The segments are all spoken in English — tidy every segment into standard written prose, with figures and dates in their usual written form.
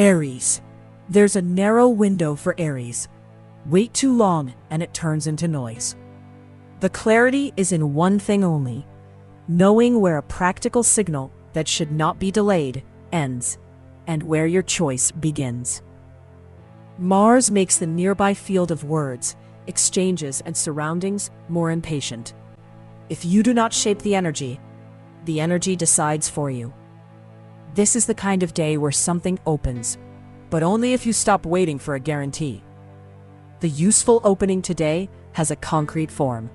Aries. There's a narrow window for Aries. Wait too long and it turns into noise. The clarity is in one thing only: knowing where a practical signal that should not be delayed ends, and where your choice begins. Mars makes the nearby field of words, exchanges, and surroundings more impatient. If you do not shape the energy decides for you. This is the kind of day where something opens, but only if you stop waiting for a guarantee. The useful opening today has a concrete form.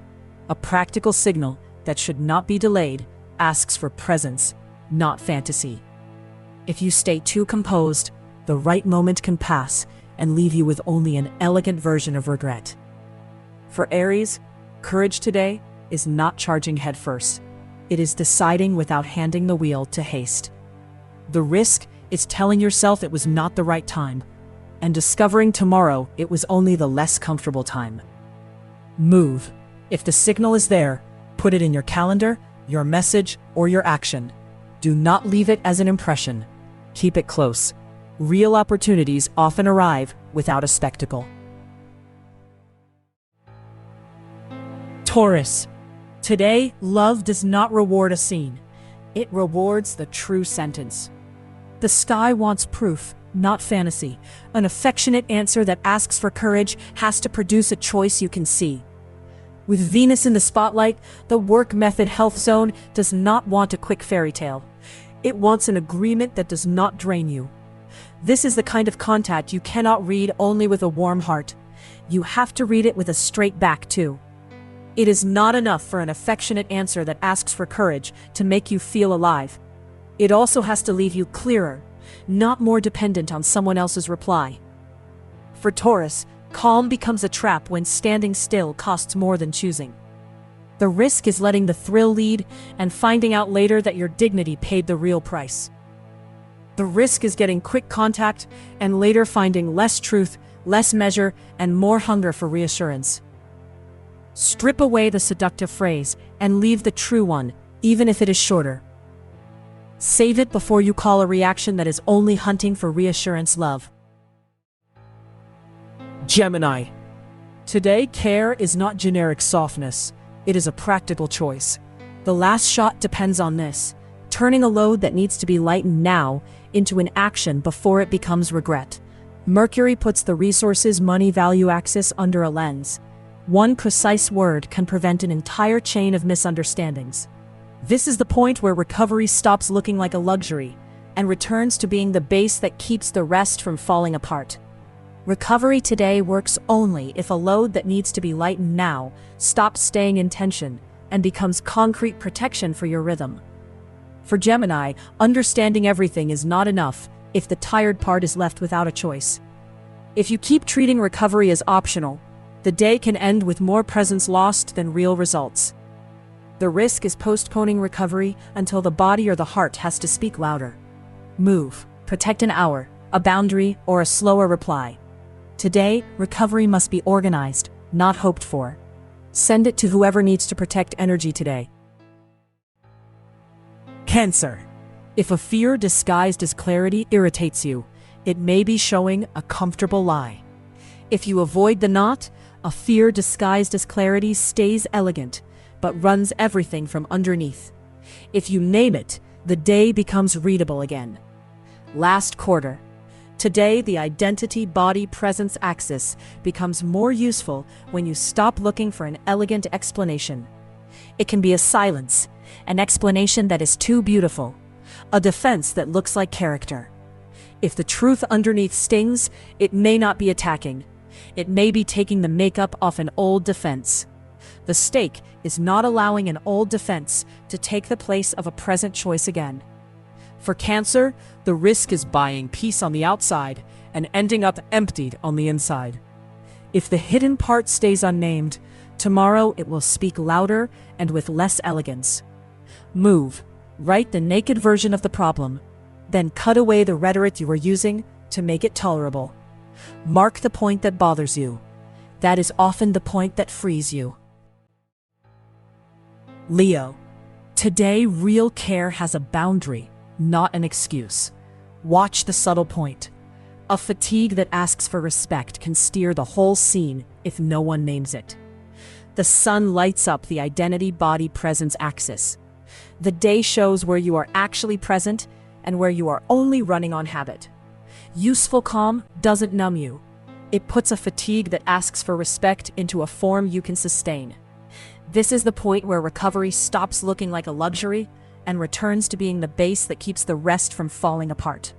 A practical signal that should not be delayed asks for presence, not fantasy. If you stay too composed, the right moment can pass and leave you with only an elegant version of regret. For Aries, courage today is not charging headfirst. It is deciding without handing the wheel to haste. The risk is telling yourself it was not the right time, and discovering tomorrow it was only the less comfortable time. Move. If the signal is there, put it in your calendar, your message, or your action. Do not leave it as an impression. Keep it close. Real opportunities often arrive without a spectacle. Taurus. Today, love does not reward a scene. It rewards the true sentence. The sky wants proof, not fantasy. An affectionate answer that asks for courage has to produce a choice you can see. With Venus in the spotlight, the work method health zone does not want a quick fairy tale. It wants an agreement that does not drain you. This is the kind of contact you cannot read only with a warm heart. You have to read it with a straight back too. It is not enough for an affectionate answer that asks for courage to make you feel alive. It also has to leave you clearer, not more dependent on someone else's reply. For Taurus, calm becomes a trap when standing still costs more than choosing. The risk is letting the thrill lead and finding out later that your dignity paid the real price. The risk is getting quick contact and later finding less truth, less measure, and more hunger for reassurance. Strip away the seductive phrase and leave the true one, even if it is shorter. Save it before you call a reaction that is only hunting for reassurance love. Gemini. Today, care is not generic softness. It is a practical choice. The last shot depends on this: turning a load that needs to be lightened now into an action before it becomes regret. Mercury puts the resources money value axis under a lens. One precise word can prevent an entire chain of misunderstandings. This is the point where recovery stops looking like a luxury and returns to being the base that keeps the rest from falling apart. Recovery today works only if a load that needs to be lightened now stops staying in tension and becomes concrete protection for your rhythm. For Gemini, understanding everything is not enough if the tired part is left without a choice. If you keep treating recovery as optional, the day can end with more presence lost than real results. The risk is postponing recovery until the body or the heart has to speak louder. Move. Protect an hour, a boundary, or a slower reply. Today, recovery must be organized, not hoped for. Send it to whoever needs to protect energy today. Cancer. If a fear disguised as clarity irritates you, it may be showing a comfortable lie. If you avoid the knot, a fear disguised as clarity stays elegant, but runs everything from underneath. If you name it, the day becomes readable again. Last quarter. Today, the identity-body-presence axis becomes more useful when you stop looking for an elegant explanation. It can be a silence, an explanation that is too beautiful, a defense that looks like character. If the truth underneath stings, it may not be attacking. It may be taking the makeup off an old defense. The stake is not allowing an old defense to take the place of a present choice again. For Cancer, the risk is buying peace on the outside and ending up emptied on the inside. If the hidden part stays unnamed, tomorrow it will speak louder and with less elegance. Move. Write the naked version of the problem, then cut away the rhetoric you are using to make it tolerable. Mark the point that bothers you. That is often the point that frees you. Leo. Today, real care has a boundary, not an excuse. Watch the subtle point. A fatigue that asks for respect can steer the whole scene if no one names it. The sun lights up the identity-body-presence axis. The day shows where you are actually present and where you are only running on habit. Useful calm doesn't numb you. It puts a fatigue that asks for respect into a form you can sustain. This is the point where recovery stops looking like a luxury and returns to being the base that keeps the rest from falling apart.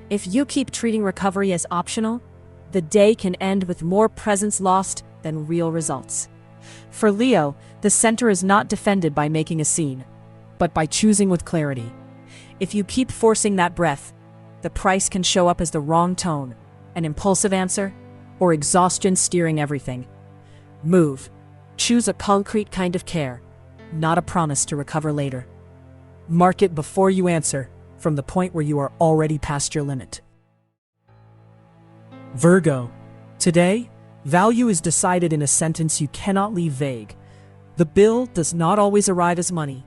If you keep treating recovery as optional, the day can end with more presence lost than real results. For Leo, the center is not defended by making a scene, but by choosing with clarity. If you keep forcing that breath, the price can show up as the wrong tone, an impulsive answer, or exhaustion steering everything. Move. Choose a concrete kind of care, not a promise to recover later. Mark it before you answer, from the point where you are already past your limit. Virgo. Today, value is decided in a sentence you cannot leave vague. The bill does not always arrive as money.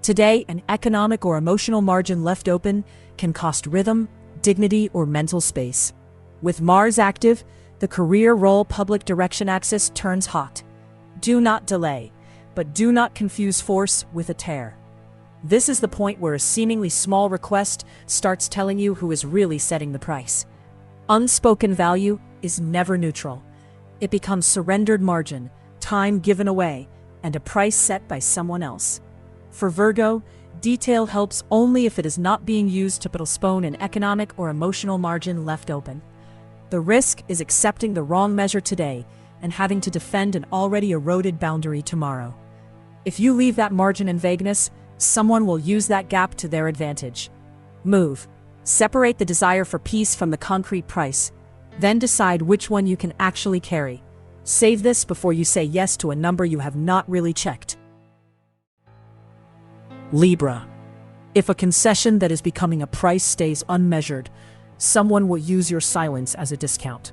Today, an economic or emotional margin left open can cost rhythm, dignity, or mental space. With Mars active, the career role public direction axis turns hot. Do not delay, but do not confuse force with a tear. This is the point where a seemingly small request starts telling you who is really setting the price. Unspoken value is never neutral. It becomes surrendered margin, time given away, and a price set by someone else. For Virgo, detail helps only if it is not being used to postpone an economic or emotional margin left open. The risk is accepting the wrong measure today and having to defend an already eroded boundary tomorrow. If you leave that margin in vagueness, someone will use that gap to their advantage. Move. Separate the desire for peace from the concrete price. Then decide which one you can actually carry. Save this before you say yes to a number you have not really checked. Libra. If a concession that is becoming a price stays unmeasured, someone will use your silence as a discount.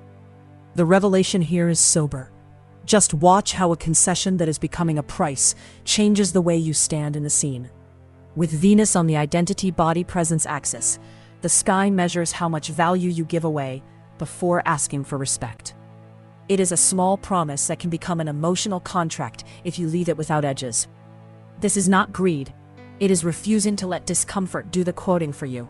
The revelation here is sober. Just watch how a concession that is becoming a price changes the way you stand in the scene. With Venus on the identity-body-presence axis, the sky measures how much value you give away before asking for respect. It is a small promise that can become an emotional contract if you leave it without edges. This is not greed. It is refusing to let discomfort do the quoting for you.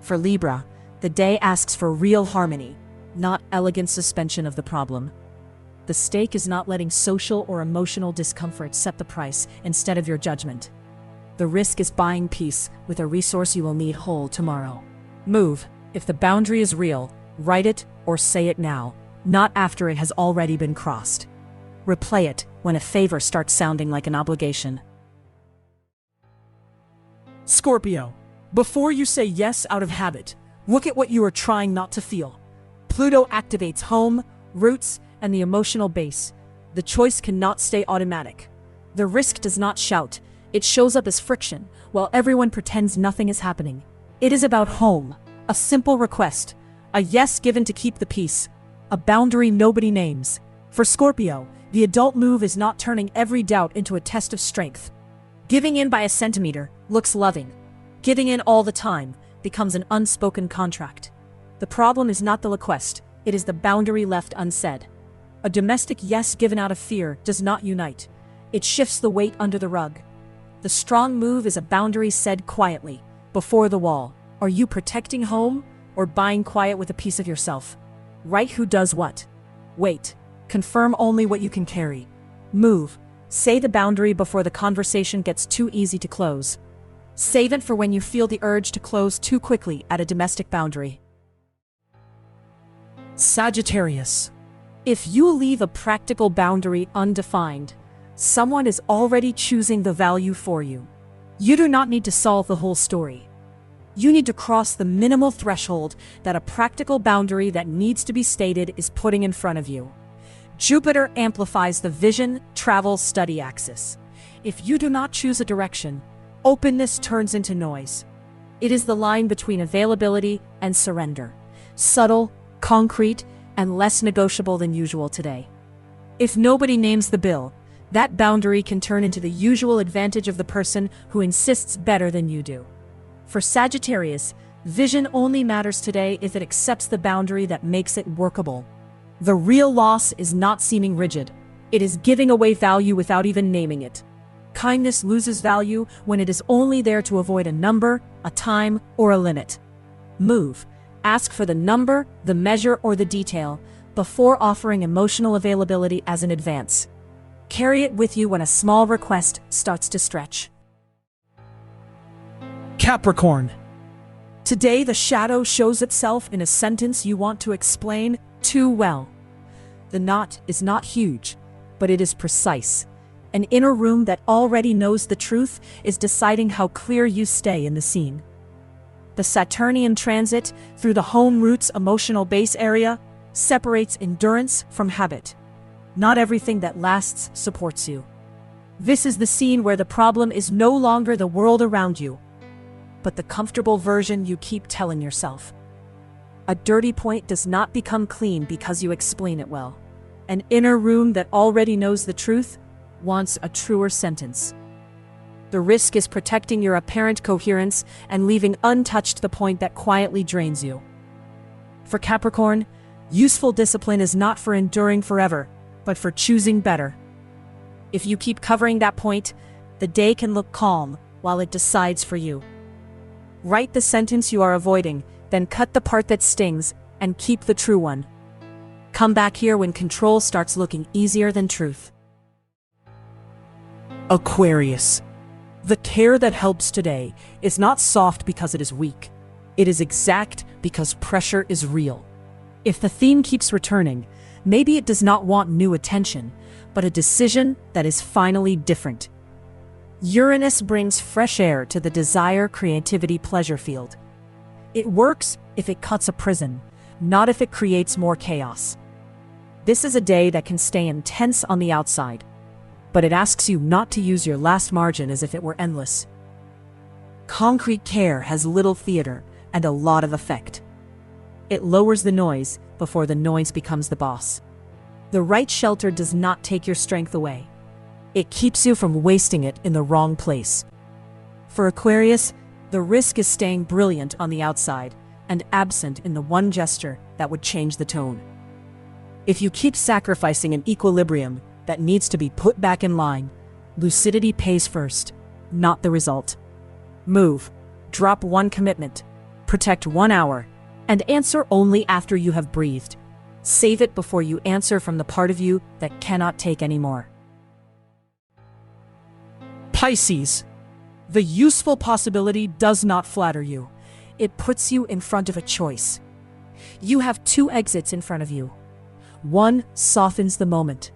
For Libra, the day asks for real harmony, not elegant suspension of the problem. The stake is not letting social or emotional discomfort set the price instead of your judgment. The risk is buying peace with a resource you will need whole tomorrow. Move. If the boundary is real, write it or say it now, not after it has already been crossed. Replay it when a favor starts sounding like an obligation. Scorpio. Before you say yes out of habit, look at what you are trying not to feel. Pluto activates home, roots, and the emotional base. The choice cannot stay automatic. The risk does not shout. It shows up as friction, while everyone pretends nothing is happening. It is about home, a simple request, a yes given to keep the peace, a boundary nobody names. For Scorpio, the adult move is not turning every doubt into a test of strength. Giving in by a centimeter looks loving. Giving in all the time becomes an unspoken contract. The problem is not the request, it is the boundary left unsaid. A domestic yes given out of fear does not unite. It shifts the weight under the rug. The strong move is a boundary said quietly, before the wall. Are you protecting home or buying quiet with a piece of yourself? Write who does what. Wait. Confirm only what you can carry. Move. Say the boundary before the conversation gets too easy to close. Save it for when you feel the urge to close too quickly at a domestic boundary. Sagittarius. If you leave a practical boundary undefined, someone is already choosing the value for you. You do not need to solve the whole story. You need to cross the minimal threshold that a practical boundary that needs to be stated is putting in front of you. Jupiter amplifies the vision, travel, study axis. If you do not choose a direction, openness turns into noise. It is the line between availability and surrender. Subtle, concrete, and less negotiable than usual today. If nobody names the bill, that boundary can turn into the usual advantage of the person who insists better than you do. For Sagittarius, Vision only matters today if it accepts the boundary that makes it workable. The real loss is not seeming rigid. It is giving away value without even naming it. Kindness loses value when it is only there to avoid a number, a time, or a limit. Move. Ask for the number, the measure, or the detail before offering emotional availability as an advance. Carry it with you when a small request starts to stretch. Capricorn. Today, the shadow shows itself in a sentence you want to explain too well. The knot is not huge, but it is precise. An inner room that already knows the truth is deciding how clear you stay in the scene. The Saturnian transit through the home root's emotional base area separates endurance from habit. Not everything that lasts supports you. This is the scene where the problem is no longer the world around you, but the comfortable version you keep telling yourself. A dirty point does not become clean because you explain it well. An inner room that already knows the truth wants a truer sentence. The risk is protecting your apparent coherence and leaving untouched the point that quietly drains you. For Capricorn, useful discipline is not for enduring forever, but for choosing better. If you keep covering that point, the day can look calm while it decides for you. Write the sentence you are avoiding, then cut the part that stings and keep the true one. Come back here when control starts looking easier than truth. Aquarius. The care that helps today is not soft because it is weak. It is exact because pressure is real. If the theme keeps returning, maybe it does not want new attention, but a decision that is finally different. Uranus brings fresh air to the desire, creativity, pleasure field. It works if it cuts a prison, not if it creates more chaos. This is a day that can stay intense on the outside, but it asks you not to use your last margin as if it were endless. Concrete care has little theater and a lot of effect. It lowers the noise before the noise becomes the boss. The right shelter does not take your strength away. It keeps you from wasting it in the wrong place. For Aquarius, the risk is staying brilliant on the outside and absent in the one gesture that would change the tone. If you keep sacrificing an equilibrium that needs to be put back in line, lucidity pays first, not the result. Move, drop one commitment, protect 1 hour, and answer only after you have breathed. Save it before you answer from the part of you that cannot take any more. Pisces. The useful possibility does not flatter you. It puts you in front of a choice. You have 2 exits in front of you. One softens the moment.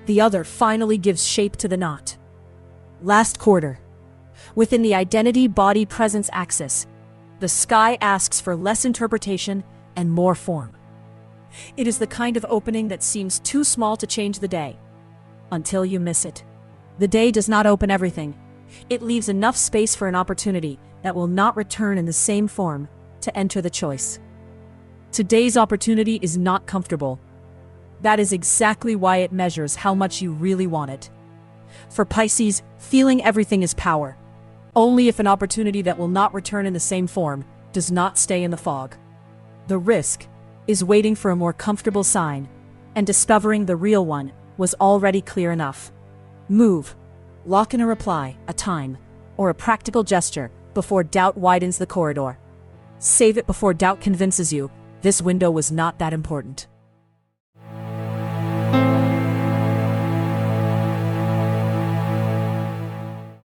The other finally gives shape to the knot. Last quarter. Within the identity-body-presence axis, the sky asks for less interpretation and more form. It is the kind of opening that seems too small to change the day, until you miss it. The day does not open everything. It leaves enough space for an opportunity that will not return in the same form to enter the choice. Today's opportunity is not comfortable. That is exactly why it measures how much you really want it. For Pisces, feeling everything is power. Only if an opportunity that will not return in the same form does not stay in the fog. The risk is waiting for a more comfortable sign, and discovering the real one was already clear enough. Move. Lock in a reply, a time, or a practical gesture before doubt widens the corridor. Save it before doubt convinces you this window was not that important.